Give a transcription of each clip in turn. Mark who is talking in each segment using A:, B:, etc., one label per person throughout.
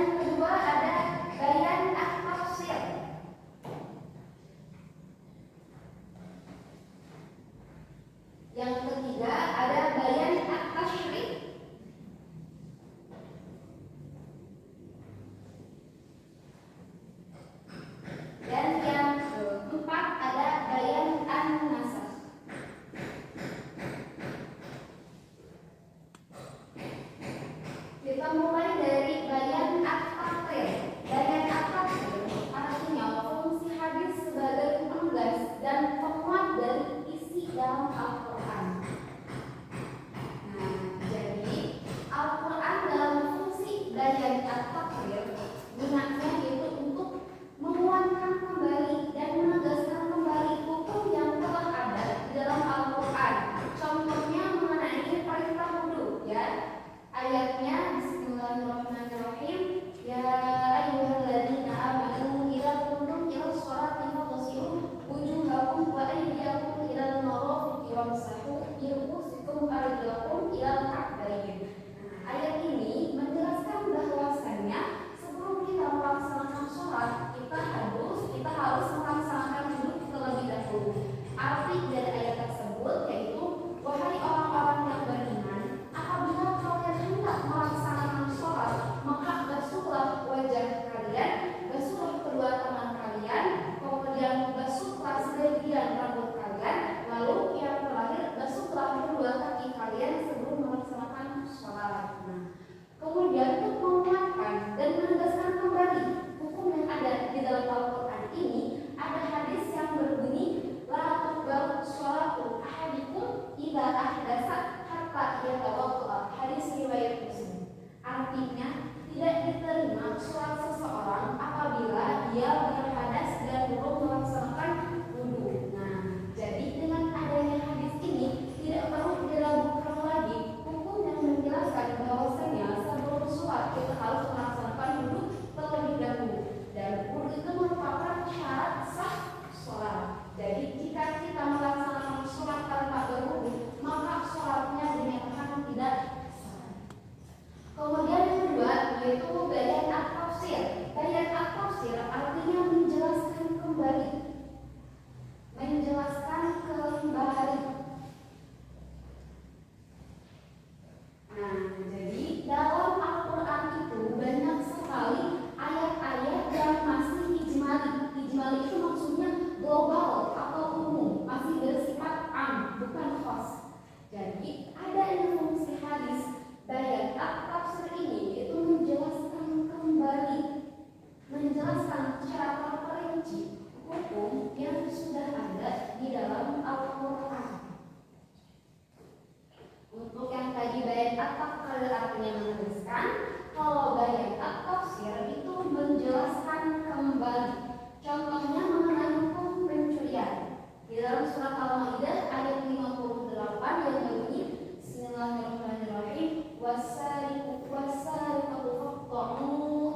A: yang kedua ada bayan at-tafsir. Yang ketiga ada bayan at-tasyrih. Dan yang keempat ada bayan an-nasakh. Kita mulai dari bayan at-taqrir. Bayan at-taqrir artinya fungsi hadis sebagai penegas dan penguat dari isi dalam Al-Quran. Nah, jadi Al-Quran dalam fungsi bayan at-taqrir gunanya yaitu untuk menguatkan kembali dan menegaskan kembali hukum yang telah ada di dalam Al-Quran. Contohnya mengenai perintah wudu, ya. Ayatnya Bismillahirrahmanirrahim. Ya ayyuhalladzina amanu idza qumtum ila sholati faghsilu wujuhakum wa aydiyakum ilal marafiqi wamsahu bi ru'usikum wa arjulakum ilal ka'bayn. Ayat ini menjelaskan bahwasannya sebelum kita melaksanakan sholat kita harus melaksanakan wudu terlebih dahulu. Arti dari ayat tersebut yaitu wahai orang-orang yang beriman, apabila kalian hendak melaksanakan sholat, maka basuhlah wajah kalian, basuhlah kedua tangan kalian, kemudian basuhlah sebagian rambut kalian, lalu yang terakhir basuhlah kedua kaki kalian sebelum melaksanakan sholat. Nah, kemudian untuk menguatkan dan menegaskan kembali hukum yang ada di dalam Al-Quran ini, ada hadis yang berbunyi la tuqbalu sholatu ahadikum idza ahdasa hatta yatawadda. Hadis riwayat Muslim. Artinya tidak diterima sholat seseorang apabila dia berhadas dan belum melaksanakan wudu. Nah, jadi dengan adanya hadis ini tidak perlu diragukan lagi hukum yang menjelaskan bahwasanya sebelum sholat kita harus melaksanakan wudu terlebih dahulu, dan wudu itu merupakan syarat sah sholat. Jadi jika kita melaksanakan sholat tanpa berwudu, maka sholatnya dinyatakan tidak sah. Kemudian yang kedua yaitu bayan at-tafsir. Bayan at-tafsir artinya menjelaskan kembali. Nah, jadi dalam Al-Quran itu banyak sekali ayat-ayat yang masih ijmali. Ijmali itu maksudnya global atau umum, masih bersifat am, bukan khas. Jadi ada yang fungsi hadis bayan at-tafsir ini itu menjelaskan kembali, menjelaskan secara terperinci hukum yang sudah ada di dalam Al-Quran. Untuk yang tadi bayan at-taqrir artinya menegaskan, kalau bayan at-tafsir itu menjelaskan kembali. Contohnya mengenai hukum pencurian. Di dalam surat Al-Maidah ayat 58 yang berbunyi Bismillahirrahmanirrahim wasariqu wasariqatu faqta'u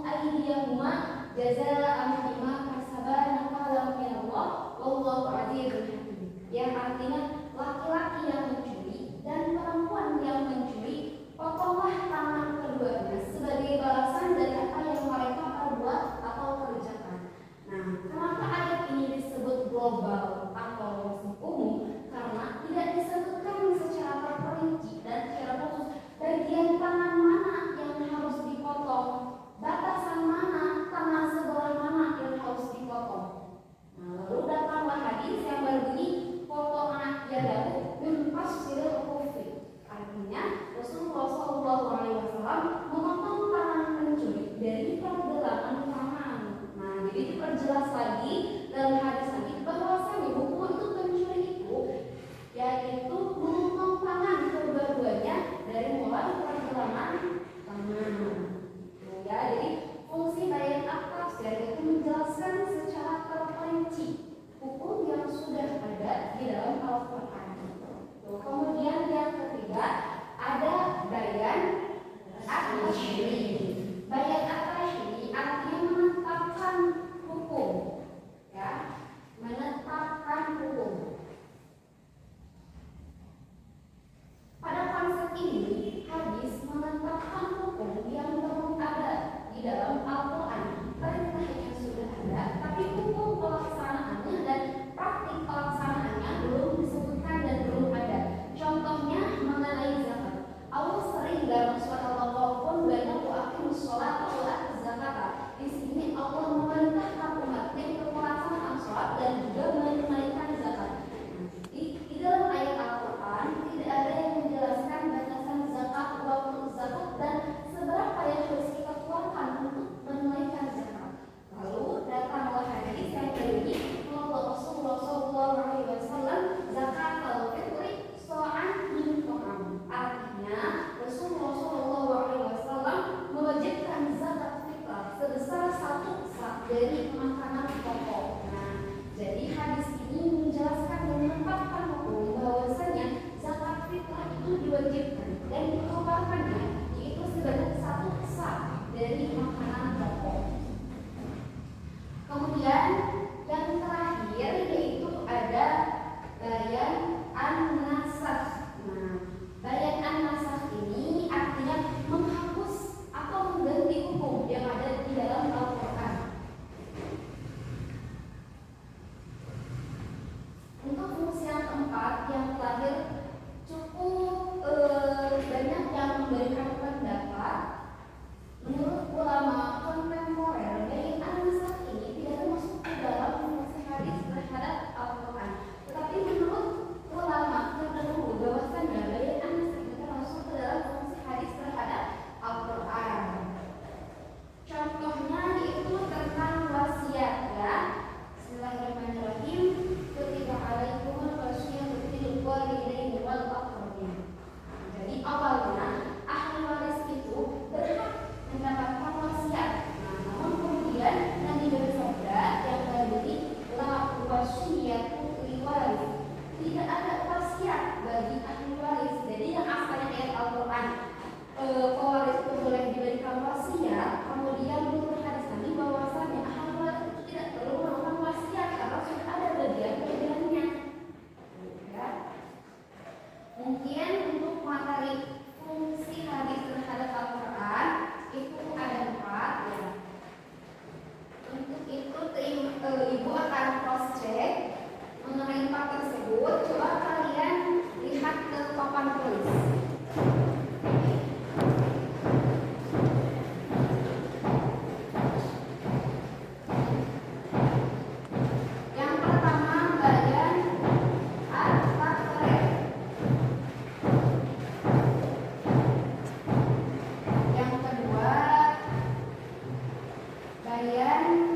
A: aydiyahuma jazaa'an bima kasaba nakalan minallah wallahu 'azizun hakim. Yang artinya laki-laki yang mencuri dan perempuan yang mencuri, potonglah tangan keduanya sebagai balasan dari apa yang mereka perbuat atau kerjakan. Nah, kenapa ayat ini disebut global atau umum? Karena tidak disebutkan secara terperinci dan secara khusus bagian tangan mana yang harus dipotong, batasan mana tangan sebelah Al-Quran, perintahnya sudah ada, tapi hukum pelaksanaannya dan praktik pelaksanaannya belum disebutkan dan belum ada. Contohnya mengenai zakat. Allah sering dalam surat Al-Baqarah banyak aqimus sholat wa atuz zakat. Di sini Allah memerintahkan umatnya untuk melaksanakan sholat dan juga menunaikan zakat. Di dalam ayat Al-Quran tidak ada yang menjelaskan batasan zakat, waktu zakat, dan seberapa yang harus kita keluarkan untuk menunaikan zakat. Lalu datanglah hadis yang berbunyi Rasulullah SAW zakat al-fitri so'an min ta'am. Artinya Rasulullah SAW mewajibkan zakat fitrah sebesar 1 sak dari makanan pokok. Nah, jadi hadis ini menjelaskan dan menetapkan hukum bahwasanya zakat fitrah itu diwajibkan dan dikeluarkannya yaitu sebanyak 1 sak dari makanan pokok. Kemudian yang terakhir yaitu ada bayan an-nasakh. Nah, bayan an-nasakh ini artinya menghapus atau mengganti hukum yang ada di dalam Al-Quran. Untuk fungsi yang keempat, yang terakhir, cukup banyak yang memberikan pendapat. Menurut ulama kontemporer, bayan an-nasakh ini tidak termasuk ke dalam fungsi hadis terhadap Al-Quran. Tetapi menurut ulama terdahulu bahwasanya bayan an-nasakh itu termasuk ke dalam fungsi hadis terhadap Al-Quran. Contohnya yaitu tentang wasiat ya. Bismillahirrahmanirrahim. Kutiba alaikumul wasiyatu fil walidaini wal aqrabin. Jadi awalnya ahli waris itu berhak mendapatkan wasiat. Nah, namun kemudian Nabi bersabda yang berbunyi la wasiyatu li waris. Tidak ada wasiat bagi ahli waris. Jadi yang asalnya ayat Al-Quran pewaris itu boleh diberikan wasiat, kemudian menurut hadis Nabi bahwasanya ahli waris itu tidak perlu melakukan wasiat karena sudah ada bagian-bagiannya. Ya. Mungkin untuk materi fungsi hadis terhadap Al-Quran itu ada 4 ya. Untuk itu ibu akan cross check mengenai 4 tersebut. Coba kalian lihat ke papan tulis. Yang pertama bayan at-takrib. Yang kedua bayan